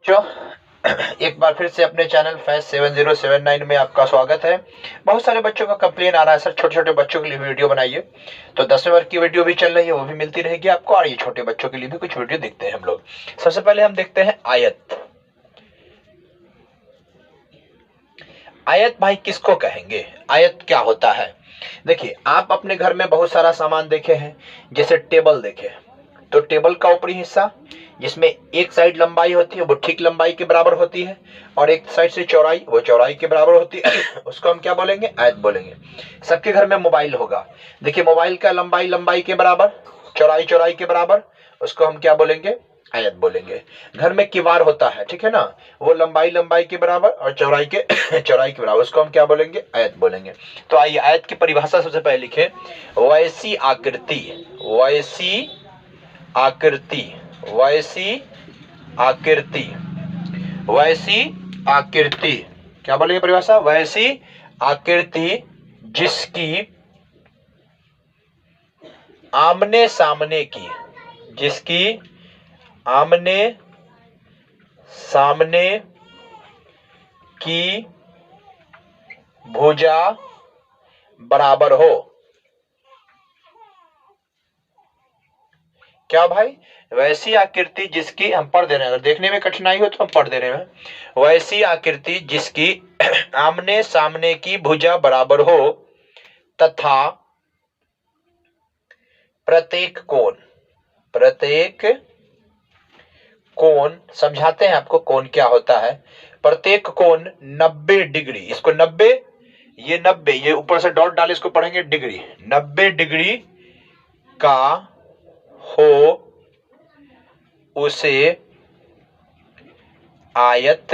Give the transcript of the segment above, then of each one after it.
जो एक बार फिर से अपने चैनल फैज 7079 में आपका स्वागत है। बहुत सारे बच्चों का कंप्लेन आ रहा है, सर छोटे छोटे बच्चों के लिए वीडियो बनाइए। तो 10वें वर्ग की वीडियो भी चल रही है, वो भी मिलती रहेगी आपको, और ये छोटे बच्चों के लिए भी कुछ वीडियो देखते हैं हम लोग। सबसे पहले हम देखते हैं आयत। आयत भाई किसको कहेंगे, आयत क्या होता है? देखिए, आप अपने घर में बहुत सारा सामान देखे हैं, जैसे टेबल देखे, तो टेबल का ऊपरी हिस्सा जिसमें एक साइड लंबाई होती है वो ठीक लंबाई के बराबर होती है, और एक साइड से चौड़ाई वो चौड़ाई के बराबर होती है उसको हम क्या बोलेंगे, आयत बोलेंगे। सबके घर में मोबाइल होगा, देखिए मोबाइल का लंबाई लंबाई के बराबर, चौड़ाई चौड़ाई के बराबर, उसको हम क्या बोलेंगे, आयत बोलेंगे। घर में किवाड़ होता है, ठीक है ना, वो लंबाई लंबाई के बराबर और चौड़ाई के चौड़ाई के बराबर, उसको हम क्या बोलेंगे, आयत बोलेंगे। तो आइए आयत की परिभाषा सबसे पहले लिखें, वैसी आकृति, वैसी आकृति, वैसी आकृति, वैसी आकृति, क्या बोलेंगे परिभाषा, वैसी आकृति जिसकी आमने सामने की, जिसकी आमने सामने की भुजा बराबर हो। क्या भाई, वैसी आकृति जिसकी, हम पढ़ दे रहे हैं, अगर देखने में कठिनाई हो तो हम पढ़ दे रहे हैं, वैसी आकृति जिसकी आमने सामने की भुजा बराबर हो तथा प्रत्येक कोण, प्रत्येक कोण, समझाते हैं आपको कोण क्या होता है। प्रत्येक कोण 90 डिग्री, इसको 90, ये 90, ये ऊपर से डॉट डाले इसको पढ़ेंगे डिग्री, 90 डिग्री का हो उसे आयत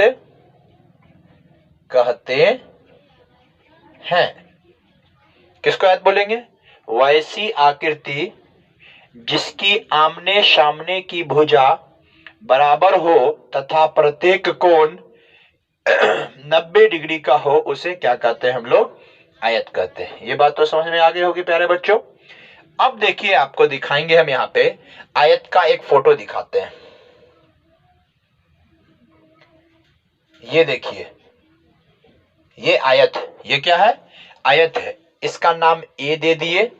कहते हैं। किसको आयत बोलेंगे, वैसी आकृति जिसकी आमने सामने की भुजा बराबर हो तथा प्रत्येक कोण 90 डिग्री का हो, उसे क्या कहते हैं हम लोग, आयत कहते हैं। ये बात तो समझ में आ गई होगी प्यारे बच्चों। अब देखिए, आपको दिखाएंगे हम यहाँ पे आयत का एक फोटो दिखाते हैं। ये देखिए, ये आयत, ये क्या है, आयत है। इसका नाम ए दे दिए,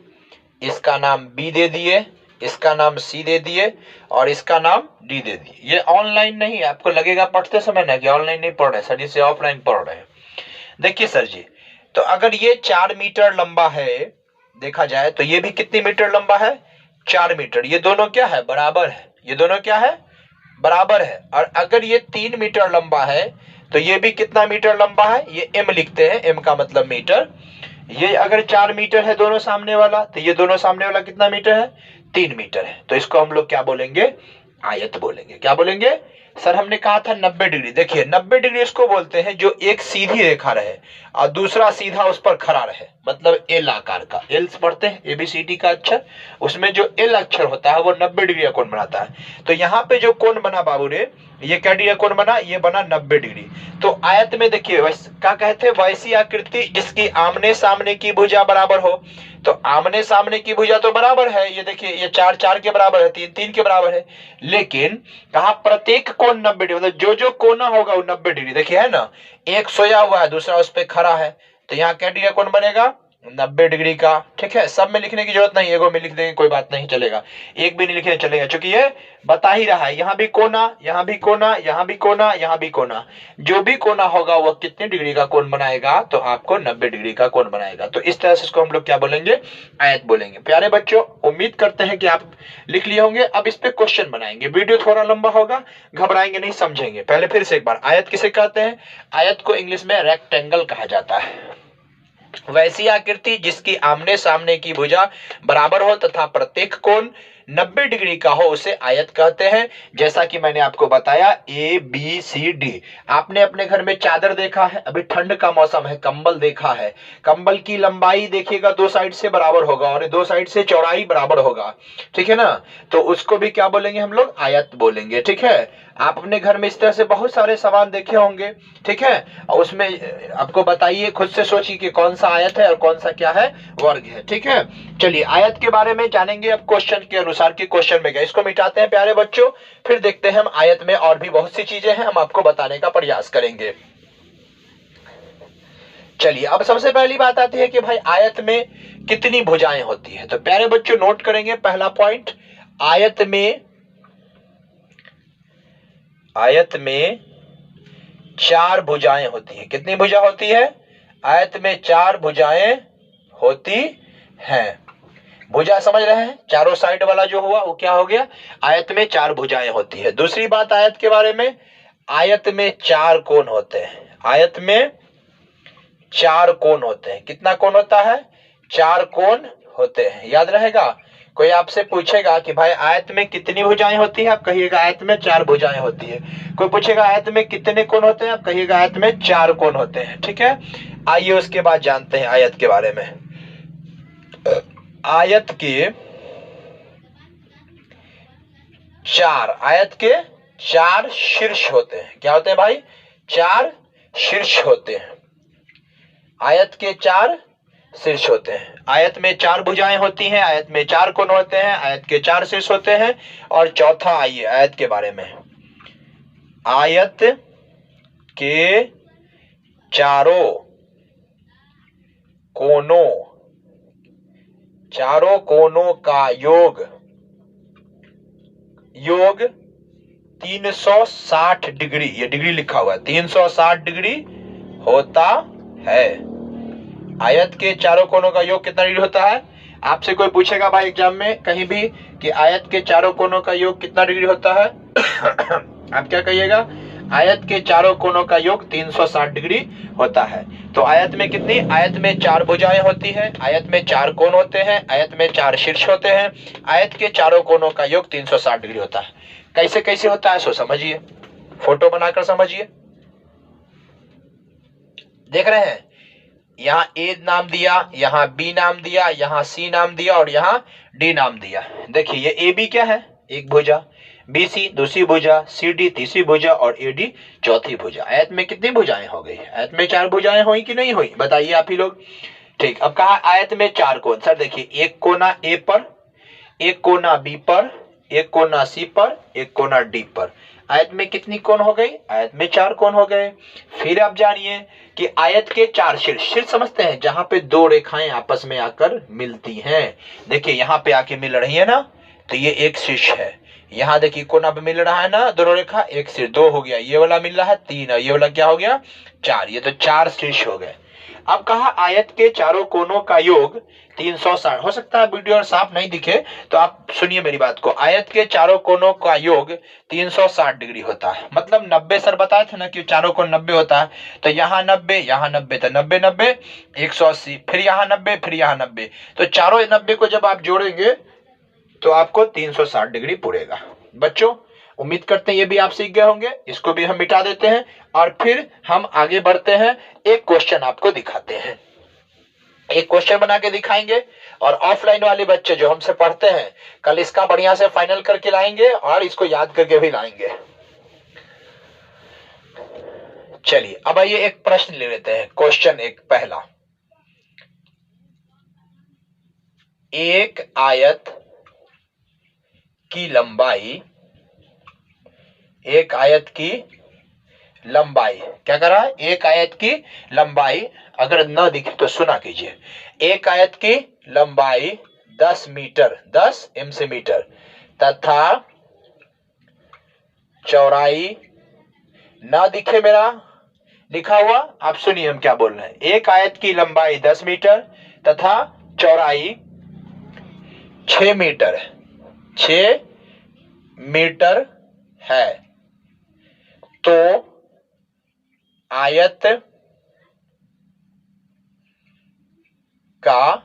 इसका नाम बी दे दिए, इसका नाम सी दे दिए, और इसका नाम डी दे दिए। ये ऑनलाइन नहीं, आपको लगेगा पढ़ते समय ना कि ऑनलाइन नहीं पढ़ रहे सर जी, से ऑफलाइन पढ़ रहे हैं। देखिए सर जी, तो अगर ये 4 मीटर लंबा है, देखा जाए तो ये भी कितनी मीटर लंबा है, 4 मीटर। ये दोनों क्या है, बराबर है, ये दोनों क्या है, बराबर है। और अगर ये 3 मीटर लंबा है तो ये भी कितना मीटर लंबा है, ये एम लिखते हैं, एम का मतलब मीटर। ये अगर 4 मीटर है दोनों सामने वाला, तो ये दोनों सामने वाला कितना मीटर है, 3 मीटर है। तो इसको हम लोग क्या बोलेंगे, आयत बोलेंगे। क्या बोलेंगे सर, हमने कहा था 90 डिग्री। देखिए 90 डिग्री उसको बोलते हैं जो एक सीधी रेखा रहे और दूसरा सीधा उस पर खड़ा रहे, मतलब एल आकार का, एल पढ़ते हैं एबीसीडी का अक्षर, उसमें जो एल अक्षर होता है वो 90 डिग्री का कोण बनाता है। तो यहाँ पे जो कोण बना बाबू रे, ये क्या डिग्री का कोण बना, ये बना 90 डिग्री। तो आयत में देखिए क्या कहते हैं, वैसी आकृति जिसकी आमने सामने की भुजा बराबर हो। तो आमने सामने की भुजा तो बराबर है, ये देखिए ये 4 4 के बराबर है, 3 3 के बराबर है, लेकिन कहा प्रत्येक कोण 90 डिग्री, मतलब जो जो कोना होगा वो 90 डिग्री। देखिए है ना, एक सोया हुआ है दूसरा उस पर खड़ा है, तो यहाँ क्या डिग्री का कोण बनेगा, 90 डिग्री का। ठीक है, सब में लिखने की जरूरत नहीं, एगो में लिख देंगे कोई बात नहीं चलेगा, एक भी नहीं लिखने चलेगा, क्योंकि ये बता ही रहा है, यहाँ भी कोना, यहाँ भी कोना, यहाँ भी कोना, यहाँ भी कोना, जो भी कोना होगा वह कितने डिग्री का कोण बनाएगा, तो आपको 90 डिग्री का कोण बनाएगा। तो इस तरह से इसको हम लोग क्या बोलेंगे, आयत बोलेंगे। प्यारे बच्चों, उम्मीद करते हैं कि आप लिख लिए होंगे। अब इस पे क्वेश्चन बनाएंगे, वीडियो थोड़ा लंबा होगा, घबराएंगे नहीं, समझेंगे। पहले फिर से एक बार, आयत किसे कहते हैं, आयत को इंग्लिश में रेक्टेंगल कहा जाता है। वैसी आकृति जिसकी आमने सामने की भुजा बराबर हो तथा प्रत्येक कोण 90 डिग्री का हो, उसे आयत कहते हैं। जैसा कि मैंने आपको बताया, ए बी सी डी। आपने अपने घर में चादर देखा है, अभी ठंड का मौसम है, कंबल देखा है, कंबल की लंबाई देखिएगा 2 साइड से बराबर होगा और 2 साइड से चौड़ाई बराबर होगा, ठीक है ना, तो उसको भी क्या बोलेंगे हम लोग, आयत बोलेंगे। ठीक है, आप अपने घर में इस तरह से बहुत सारे सामान देखे होंगे, ठीक है, और उसमें आपको बताइए, खुद से सोचिए कि कौन सा आयत है और कौन सा क्या है, वर्ग है, ठीक है। चलिए आयत के बारे में जानेंगे अब क्वेश्चन के अनुसार कि क्वेश्चन में क्या। इसको मिटाते हैं प्यारे बच्चों, फिर देखते हैं हम आयत में और भी बहुत सी चीजें हैं, हम आपको बताने का प्रयास करेंगे। चलिए अब सबसे पहली बात आती है कि भाई आयत में कितनी भुजाएं होती है। तो प्यारे बच्चों नोट करेंगे पहला पॉइंट, आयत में 4 भुजाएं होती है। कितनी भुजा होती है? आयत में 4 भुजाएं होती हैं। भुजा समझ रहे हैं, चारों साइड वाला जो हुआ वो क्या हो गया, आयत में 4 भुजाएं होती है। दूसरी बात आयत के बारे में, आयत में 4 कोण होते हैं। आयत में 4 कोण होते हैं। कितना कोण होता है? 4 कोण होते हैं, याद रहेगा। कोई आपसे पूछेगा कि भाई आयत में कितनी भुजाएं होती है, आप कहिएगा आयत में 4 भुजाएं होती है। कोई पूछेगा आयत में कितने कोण होते हैं, आप कहिएगा आयत में 4 कोण होते हैं, ठीक है। आइए उसके बाद जानते हैं आयत के बारे में। आयत के 4 शीर्ष होते हैं। क्या होते हैं भाई? 4 शीर्ष होते हैं। आयत के 4 शीर्ष होते हैं। आयत में 4 भुजाएं होती हैं, आयत में 4 कोण होते हैं, आयत के 4 शीर्ष होते हैं। और चौथा आइए आयत के बारे में, आयत के चारों कोणों का योग 360 डिग्री, ये डिग्री लिखा हुआ है, 360 डिग्री होता है। आयत के चारों कोणों का योग कितना डिग्री होता है? आपसे कोई पूछेगा भाई एग्जाम में कहीं भी कि आयत के चारों कोणों का योग कितना डिग्री होता है आप क्या कहिएगा? आयत के चारों कोणों का योग 360 डिग्री होता है। तो आयत में कितनी? आयत में 4 भुजाएं होती हैं, आयत में 4 कोण होते हैं, आयत में 4 शीर्ष होते हैं, आयत के चारों कोणों का योग 360 डिग्री होता है। कैसे कैसे होता है सो समझिए, फोटो बनाकर समझिए। देख रहे हैं, यहाँ ए नाम दिया, यहाँ बी नाम दिया, यहाँ सी नाम दिया और यहाँ डी नाम दिया। देखिए ये ए बी क्या है? एक भुजा, बी सी दूसरी भुजा, सी डी तीसरी भुजा और ए डी चौथी भुजा। आयत में कितनी भुजाएं हो गई? आयत में 4 भुजाएं हुई कि नहीं हुई? बताइए आप ही लोग। ठीक, अब कहा आयत में 4 कोण। सर देखिए, एक कोना ए पर, एक कोना बी पर, एक कोना सी पर, एक कोना डी पर। आयत में कितनी कोण हो गई? आयत में 4 कोण हो गए। फिर आप जानिए कि आयत के 4 शीर्ष, शीर्ष समझते हैं जहां पे 2 रेखाएं आपस में आकर मिलती हैं। देखिए यहां पे आके मिल रही है ना, तो ये एक शीर्ष है। यहाँ देखिए कोना पे मिल रहा है ना दोनों रेखा, एक शीर्ष, 2 हो गया। ये वाला मिल रहा है 3 और ये वाला क्या हो गया? 4। ये तो 4 शीर्ष हो गए। अब कहा आयत के चारों कोनों का योग 360। हो सकता है वीडियो और साफ नहीं दिखे तो आप सुनिए मेरी बात को। आयत के चारों कोनों का योग 360 डिग्री होता है। मतलब 90 सर बताए थे ना कि चारों कोण 90 होता है। तो यहाँ 90, यहाँ 90, तो 90 90 180, फिर यहाँ 90, फिर यहाँ 90। तो चारों 90 को जब आप जोड़ेंगे तो आपको 360 डिग्री पुड़ेगा। बच्चों उम्मीद करते हैं ये भी आप सीख गए होंगे। इसको भी हम मिटा देते हैं और फिर हम आगे बढ़ते हैं। एक क्वेश्चन आपको दिखाते हैं, एक क्वेश्चन बना के दिखाएंगे। और ऑफलाइन वाले बच्चे जो हमसे पढ़ते हैं, कल इसका बढ़िया से फाइनल करके लाएंगे और इसको याद करके भी लाएंगे। चलिए अब आइए एक प्रश्न ले लेते हैं। क्वेश्चन एक पहला, एक आयत की लंबाई, एक आयत की लंबाई क्या कर रहा है? एक आयत की लंबाई, अगर न दिखे तो सुना कीजिए। एक आयत की लंबाई 10 मीटर, 10 एम से मीटर, तथा चौड़ाई ना दिखे मेरा लिखा हुआ, आप सुनिए हम क्या बोल रहे हैं। एक आयत की लंबाई 10 मीटर तथा चौड़ाई 6 मीटर, 6 मीटर है, तो आयत का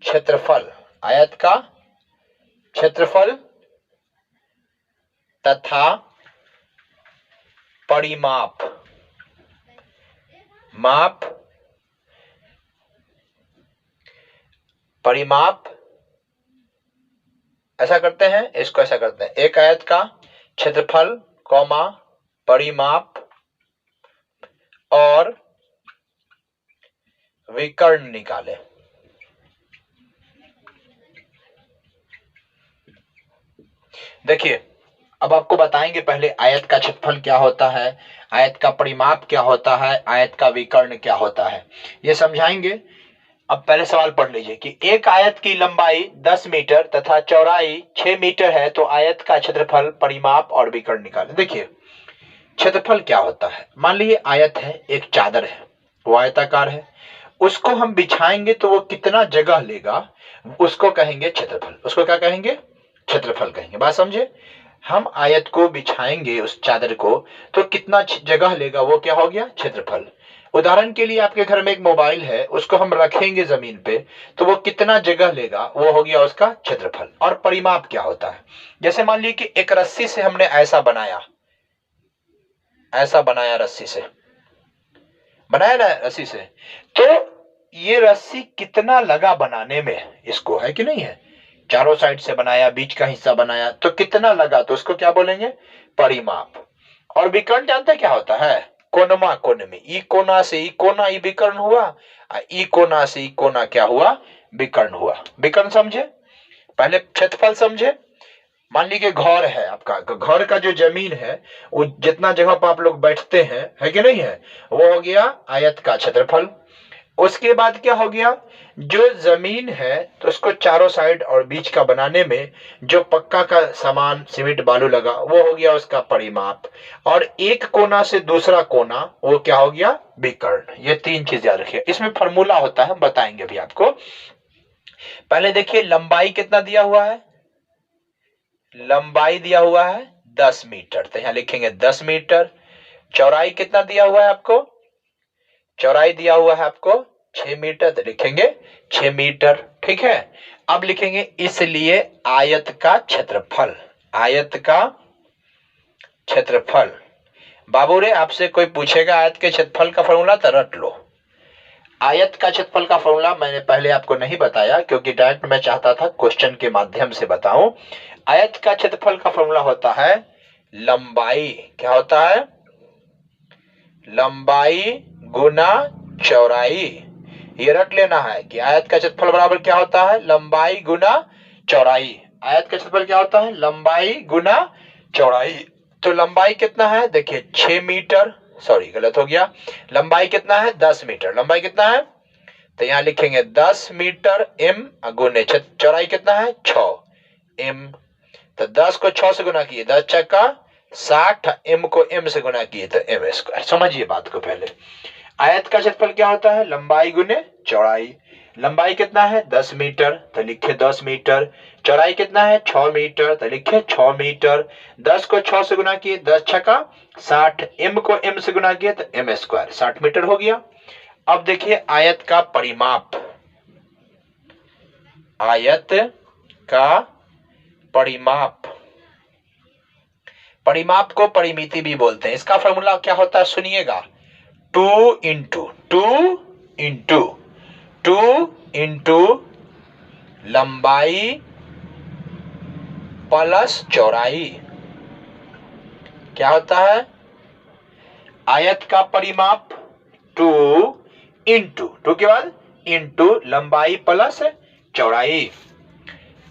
क्षेत्रफल, आयत का क्षेत्रफल तथा परिमाप, परिमाप ऐसा करते हैं, इसको ऐसा करते हैं। एक आयत का क्षेत्रफल कॉमा परिमाप और विकर्ण निकाले। देखिए अब आपको बताएंगे पहले आयत का क्षेत्रफल क्या होता है, आयत का परिमाप क्या होता है, आयत का विकर्ण क्या होता है, ये समझाएंगे। अब पहले सवाल पढ़ लीजिए कि एक आयत की लंबाई 10 मीटर तथा चौड़ाई 6 मीटर है तो आयत का क्षेत्रफल परिमाप और विकर्ण निकालें। देखिए क्षेत्रफल क्या होता है, मान लीजिए आयत है, एक चादर है, वो आयताकार है, उसको हम बिछाएंगे तो वो कितना जगह लेगा उसको कहेंगे क्षेत्रफल। उसको क्या कहेंगे? क्षेत्रफल कहेंगे। बात समझे? हम आयत को बिछाएंगे उस चादर को तो कितना जगह लेगा, वो क्या हो गया? क्षेत्रफल। उदाहरण के लिए आपके घर में एक मोबाइल है, उसको हम रखेंगे जमीन पे तो वो कितना जगह लेगा, वो हो गया उसका क्षेत्रफल। और परिमाप क्या होता है, जैसे मान लीजिए कि एक रस्सी से हमने ऐसा बनाया रस्सी से बनाया ना, रस्सी से, तो ये रस्सी कितना लगा बनाने में, इसको है कि नहीं है, चारों साइड से बनाया, बीच का हिस्सा बनाया तो कितना लगा, तो उसको क्या बोलेंगे? परिमाप। और विकर्ण जानते क्या होता है? कोनमा कोनमी, ई कोना से ई कोना, ई विकर्ण हुआ, ई कोना से ई कोना क्या हुआ? विकर्ण हुआ। विकर्ण समझे? पहले क्षेत्रफल समझे। मान लीजिए घर है आपका, घर का जो जमीन है वो जितना जगह पर आप लोग बैठते हैं, है कि नहीं है, वो हो गया आयत का क्षेत्रफल। उसके बाद क्या हो गया, जो जमीन है तो उसको चारों साइड और बीच का बनाने में जो पक्का का सामान सीमेंट बालू लगा वो हो गया उसका परिमाप। और एक कोना से दूसरा कोना वो क्या हो गया? विकर्ण। ये तीन चीज याद रखिए, इसमें फॉर्मूला होता है, हम बताएंगे अभी आपको। पहले देखिए लंबाई कितना दिया हुआ है, लंबाई दिया हुआ है 10 मीटर, तो यहां लिखेंगे 10 मीटर। चौड़ाई कितना दिया हुआ है आपको? चौड़ाई दिया हुआ है आपको 6 मीटर, तो लिखेंगे 6 मीटर। ठीक है, अब लिखेंगे इसलिए आयत का क्षेत्रफल, आयत का क्षेत्रफल। बाबू रे आपसे कोई पूछेगा आयत के क्षेत्रफल का फॉर्मूला तो रट लो। आयत का क्षेत्रफल का फॉर्मूला मैंने पहले आपको नहीं बताया क्योंकि डायरेक्ट मैं चाहता था क्वेश्चन के माध्यम से बताऊं। आयत का क्षेत्रफल का फॉर्मूला होता है लंबाई, क्या होता है? लंबाई गुना चौड़ाई। ये रट लेना है कि आयत का क्षेत्रफल बराबर क्या होता है? लंबाई गुना चौड़ाई। आयत का क्षेत्रफल क्या होता है? लंबाई गुना चौड़ाई। तो लंबाई कितना है? देखिए 6 मीटर, सॉरी गलत हो गया, लंबाई कितना है? 10 मीटर। लंबाई कितना है? तो यहां लिखेंगे 10 मीटर एम गुने चौड़ाई कितना है? 6 एम। तो 10 को 6 से गुना किए 10 चक्का 60, एम को एम से गुना किए तो एम स्क्वायर। समझिए बात को पहले। आयत का क्षेत्रफल क्या होता है? लंबाई गुने चौड़ाई। लंबाई कितना है? 10 मीटर, तो लिखे 10 मीटर। चौड़ाई कितना है? 6 मीटर, तो लिखे 6 मीटर। 10 को 6 से गुना किए 10 छक्का 60, एम को एम से गुना किए तो एम स्क्वायर, 60 मीटर हो गया। अब देखिए आयत का परिमाप, आयत का परिमाप, परिमाप को परिमिति भी बोलते हैं। इसका फॉर्मूला क्या होता है सुनिएगा, 2 इंटू लंबाई प्लस चौड़ाई। क्या होता है? आयत का परिमाप 2 के बाद इंटू लंबाई प्लस चौड़ाई।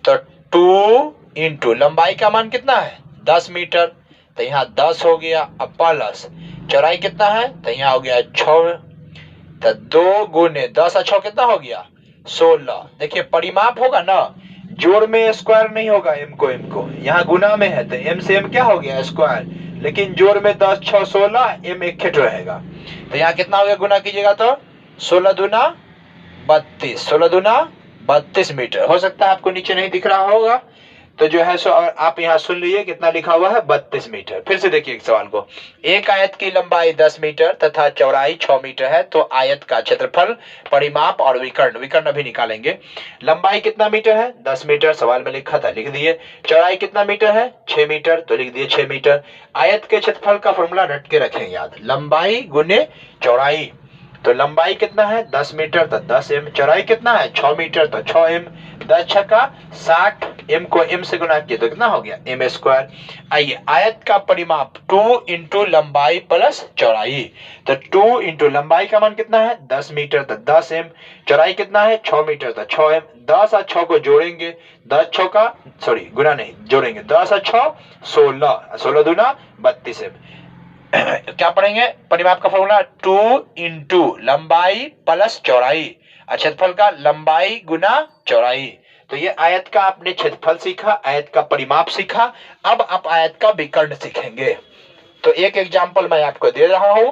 तो 2 इंटू लंबाई का मान कितना है? 10 मीटर, तो यहाँ 10 हो गया, अब प्लस चौड़ाई कितना है? तो यहाँ हो गया 6, तो 2 गुने 10 और 6 कितना हो गया? 16। देखिए परिमाप होगा ना, जोड़ में स्क्वायर नहीं होगा, एम को यहाँ गुना में है तो एम से एम क्या हो गया? स्क्वायर। लेकिन जोड़ में 10 6 16, एम एक खेट रहेगा, तो यहाँ कितना हो गया? गुना कीजिएगा तो 16 दूना 32, 16 दूना 32 मीटर। हो सकता है आपको नीचे नहीं दिख रहा होगा, तो जो है सो आप यहाँ सुन लीजिए कितना लिखा हुआ है? 32 मीटर। फिर से देखिए एक सवाल को, एक आयत की लंबाई 10 मीटर तथा चौड़ाई 6 मीटर है तो आयत का क्षेत्रफल परिमाप और विकर्ण, विकर्ण अभी निकालेंगे। लंबाई कितना मीटर है? 10 मीटर, सवाल में लिखा था, लिख दिए। चौड़ाई कितना मीटर है? 6 मीटर, तो लिख दिए 6 मीटर। आयत के क्षेत्रफल का फॉर्मूला रट के रखें याद, लंबाई गुने चौड़ाई। तो लंबाई कितना है? 10 मीटर, तो 10 एम। चौड़ाई कितना है? 6 मीटर, तो 6 एम। 10 छक्का 60, m को m से गुना किया तो कितना हो गया m स्क्वायर। आइए आयत का परिमाप 2 इंटू लंबाई प्लस चौड़ाई, तो 2 इंटू लंबाई का मान कितना है 10 मीटर, तो 10 m, चौड़ाई कितना है 6 मीटर, तो 6 m, 10 और 6 को जोड़ेंगे, 10 6 का सॉरी गुना नहीं जोड़ेंगे, 10 और 6 16, 16 दूना 32 m। क्या पढ़ेंगे परिमाप का फॉर्मूला 2 इंटू लंबाई प्लस चौड़ाई, क्षेत्रफल का लंबाई गुना चौड़ाई। तो ये आयत का आपने क्षेत्रफल सीखा, आयत का परिमाप सीखा, अब आप आयत का विकर्ण सीखेंगे। तो एक एग्जांपल मैं आपको दे रहा हूं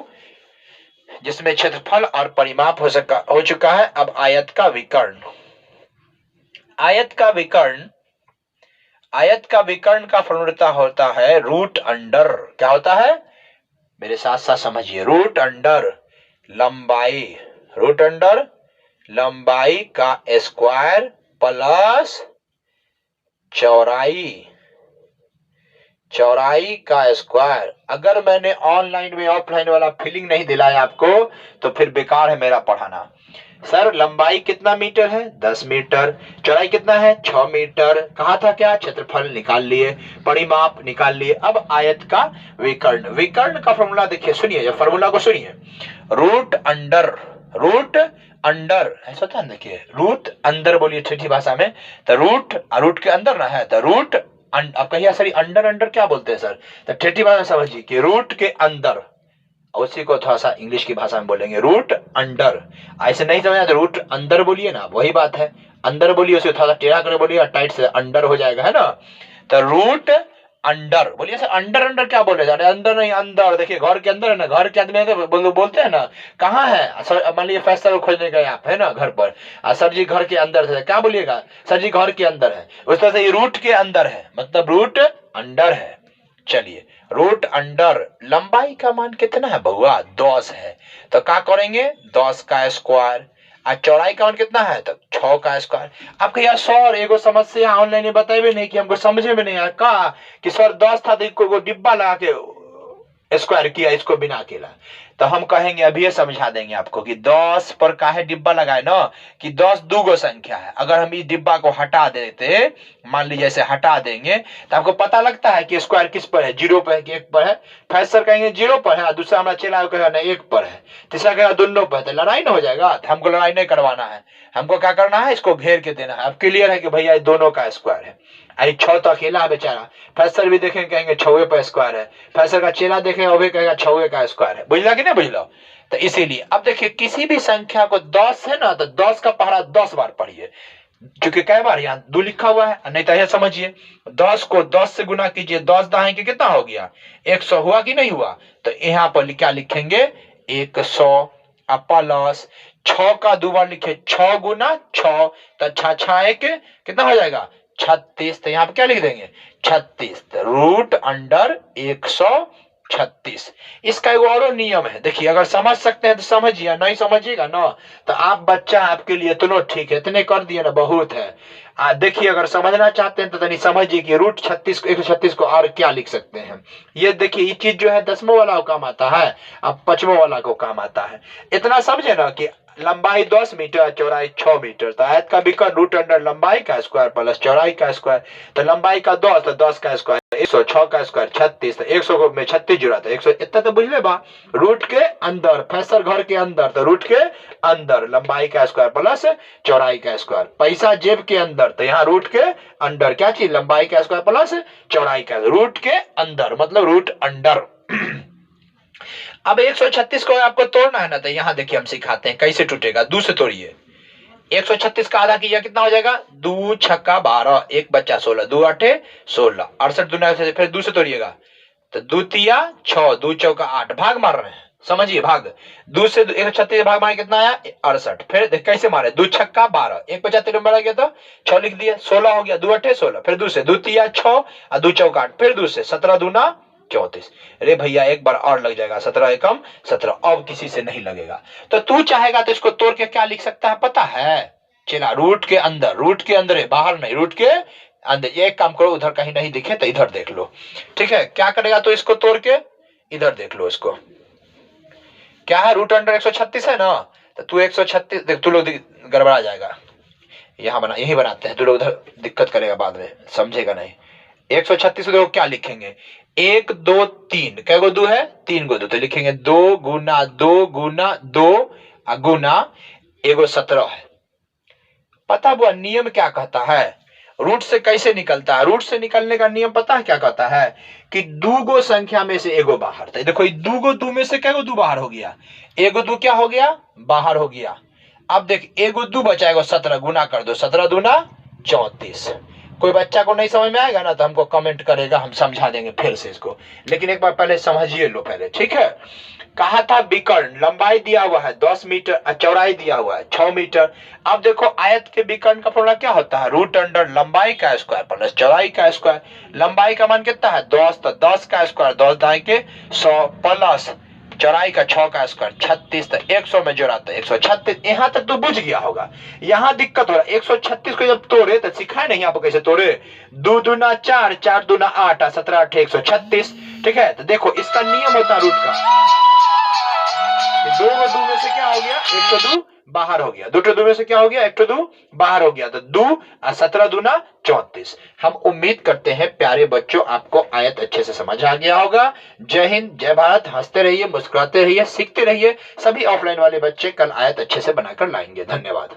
जिसमें क्षेत्रफल और परिमाप हो चुका है। अब आयत का विकर्ण, आयत का विकर्ण का फॉर्मूला होता है रूट अंडर, क्या होता है मेरे साथ साथ समझिए, रूट अंडर लंबाई का स्क्वायर प्लस चौड़ाई का स्क्वायर। अगर मैंने ऑनलाइन में ऑफलाइन वाला फीलिंग नहीं दिलाया आपको तो फिर बेकार है मेरा पढ़ाना। सर लंबाई कितना मीटर है 10 मीटर, चौड़ाई कितना है 6 मीटर, कहा था क्या क्षेत्रफल निकाल लिए, परिमाप निकाल लिए। अब आयत का विकर्ण का फॉर्मूला देखिए, सुनिए ये फॉर्मूला को सुनिए, रूट अंडर ऐसा था ना, देखिए रूट अंदर बोलिए ठेठी भाषा में, तो रूट के अंदर ना है, तो रूट आप कहिए सर अंडर क्या बोलते हैं सर, तो ठेठी भाषा समझिए कि रूट के अंदर, उसी को थोड़ा सा इंग्लिश की भाषा में बोलेंगे रूट अंडर। ऐसे नहीं समझना तो रूट अंदर बोलिए ना, वही बात है, अंदर बोलिए उसे थोड़ा सा टेढ़ा कर बोलिए, टाइट से अंडर हो जाएगा, है ना। तो रूट अंडर बोलिए सर, अंडर क्या बोले, अरे अंदर नहीं अंदर, देखिए घर के अंदर है ना, घर के आदमी तो बोलते हैं ना, कहाँ है सर, मान लीजिए फैसल को खोजने गए आप, है ना घर पर, सर जी घर के अंदर से, क्या बोलिएगा सर जी घर के अंदर है, उस तरह से ये रूट के अंदर है, मतलब रूट अंडर है। चलिए रूट अंडर लंबाई का मान कितना है बउआ 10 है, तो क्या करेंगे 10 का स्क्वायर, और चौड़ाई का मान कितना है तो 6 का स्क्वायर। आपको यार सर एगो समस्या ऑनलाइन बताइए नहीं कि हमको समझे में नहीं आया, कहा कि सर 10 था तो इसको डिब्बा लगा के स्क्वायर किया इसको बिना अकेला, तो हम कहेंगे अभी ये समझा देंगे आपको कि 10 पर काहे डिब्बा लगाए ना, कि 10 दूगो संख्या है, अगर हम इस डिब्बा को हटा देते, मान लीजिए ऐसे हटा देंगे तो आपको पता लगता है कि स्क्वायर किस पर है, 0 पर है कि 1 पर है। फैसर कहेंगे 0 पर है, दूसरा हमारा चेला कहेगा नहीं 1 पर है, तीसरा कहेगा दोनों पर है, तो लड़ाई ना हो जाएगा। तो हमको लड़ाई नहीं करवाना है, हमको क्या करना है इसको घेर के देना है। अब क्लियर है कि भैया ये दोनों का स्क्वायर है, आई 6 तो अकेला है बेचारा, फैसर भी देखेंगे कहेंगे 6 पर स्क्वायर है, फैसर का चेला देखेगा वो भी कहेगा 6 का स्क्वायर है, बुझला कि नहीं बुझला। तो इसीलिए अब देखिए किसी भी संख्या को 10 है ना तो 10 का पहरा 10 बार पढ़िए, क्योंकि कई बार यहाँ 2 लिखा हुआ है, नहीं तो यह समझिए 10 को 10 से गुना कीजिए, 10 दाएंगे कितना हो गया 100 हुआ कि नहीं हुआ, तो यहाँ पर क्या लिखेंगे 100 प्लस 6 का 2 बार लिखे 6 गुना 6, तो 6 1 कितना हो जाएगा 36, तो यहाँ पे क्या लिख देंगे 36, रूट अंडर 136। इसका एक और नियम है, देखिए अगर समझ सकते हैं तो समझिए, नहीं समझिएगा ना तो आप बच्चा आपके लिए इतना ठीक है, इतने कर दिए ना बहुत है। देखिए अगर समझना चाहते हैं तो तनी समझिए कि रूट 36 को 136 को और क्या लिख सकते हैं। ये देखिए ये चीज जो है 10वां वाला को काम आता है, अब 5वां वाला को काम आता है। इतना समझे ना कि लंबाई 10 मीटर चौड़ाई 6 मीटर, तो आयत का विकर्ण रूट अंडर लंबाई का स्क्वायर प्लस चौड़ाई का स्क्वायर, तो लंबाई का 10 तो 10 का स्क्वायर 106 का स्क्वायर 36, तो 100 को में 36 जुड़ा था 100, इतना तो बुझले बा। रूट के अंदर फैसर घर के अंदर, तो रूट के अंदर लंबाई का स्क्वायर प्लस चौड़ाई का स्क्वायर, पैसा जेब के अंदर, तो यहाँ रूट के अंदर क्या चीज लंबाई का स्क्वायर प्लस चौड़ाई का, रूट के अंदर मतलब रूट अंडर। अब 136 को आपको तोड़ना है ना, तो यहाँ देखिए हम सिखाते हैं कैसे टूटेगा। 2 से तोड़िए, 136 का आधा किया कितना हो जाएगा 2 छक्का 12, 1 बच्चा 16, 2 8 16, 68 दूना से फिर 2 से तोड़िएगा तो 2 तिया 6, 2 चौका 8, भाग मार रहे हैं समझिए, भाग 2 से 136 भाग मारे कितना आया 68, फिर कैसे मारे 2 छक्का 12, 1 बचा 3 नंबर आ गया तो 6 लिख दिया, 16 हो गया 2 8 16, फिर 2 से 2 तिया 6 और 2 चौका 8, फिर 2 से 17 दूना 34। अरे भैया एक बार और लग जाएगा, 17 एकम 17, अब किसी से नहीं लगेगा। तो तू चाहेगा तो इसको तोड़ के क्या लिख सकता है पता है, चला रूट के अंदर है, बाहर नहीं, रूट के अंदर। ये काम करो, उधर कहीं नहीं दिखे तो इधर देख लो, ठीक है। क्या करेगा तो इसको तोड़ के इधर देख लो, इसको क्या है रूट अंडर 136 है ना, तो तू 136 देख, तू लोग गड़बड़ा जाएगा, यहाँ बना, यही बनाते हैं, तो लोग उधर दिक्कत करेगा बाद में, समझेगा नहीं। 136 को देखो क्या लिखेंगे, 1 2 3, क्या गो 2 है, 3 गो 2, तो लिखेंगे 2 गुना 2 गुना 2 गुना एगो 17 है। पता वो नियम क्या कहता है, रूट से कैसे निकलता है, रूट से निकलने का नियम पता है क्या कहता है, कि दूगो संख्या में से एगो बाहर, तो देखो दूगो 2 में से क्या गो 2 बाहर हो गया, एगो 2 क्या हो गया, बाहर हो गया। अब देख एगो 2 बचा, एगो 17, गुना कर दो, 17 दूना 34। कोई बच्चा को नहीं समझ में आएगा ना तो हमको कमेंट करेगा, हम समझा देंगे फिर से इसको, लेकिन एक बार पहले समझिए लो पहले, ठीक है। कहा था विकर्ण, लंबाई दिया हुआ है 10 मीटर, चौड़ाई दिया हुआ है 6 मीटर। अब देखो आयत के विकर्ण का फॉर्मूला क्या होता है, रूट अंडर लंबाई का स्क्वायर प्लस चौड़ाई का स्क्वायर। लंबाई का मान कितना है 10, तो 10 का स्क्वायर 10 दाएं के 100 प्लस चौड़ाई का 6 का स्क्वायर 36, तो 100 में जोड़ा तो 136। यहां तक तो बुझ गया होगा, यहां दिक्कत हो रहा है। 136 को जब तोड़े तो सिखाए नहीं आपको कैसे तोड़े, 2 दूना 4, 4 दूना 8, 17 8 136, ठीक है। तो देखो इसका नियम होता है रूट का, 2 और 2 में से क्या हो गया, 1 तो 2 बाहर हो गया, 2 तो 2 में से क्या हो गया, 1 तो 2 बाहर हो गया, तो 2 और 17 दूना 34। हम उम्मीद करते हैं प्यारे बच्चों आपको आयत अच्छे से समझ आ गया होगा। जय हिंद, जय भारत। हंसते रहिए, मुस्कुराते रहिए, सीखते रहिए। सभी ऑफलाइन वाले बच्चे कल आयत अच्छे से बनाकर लाएंगे। धन्यवाद।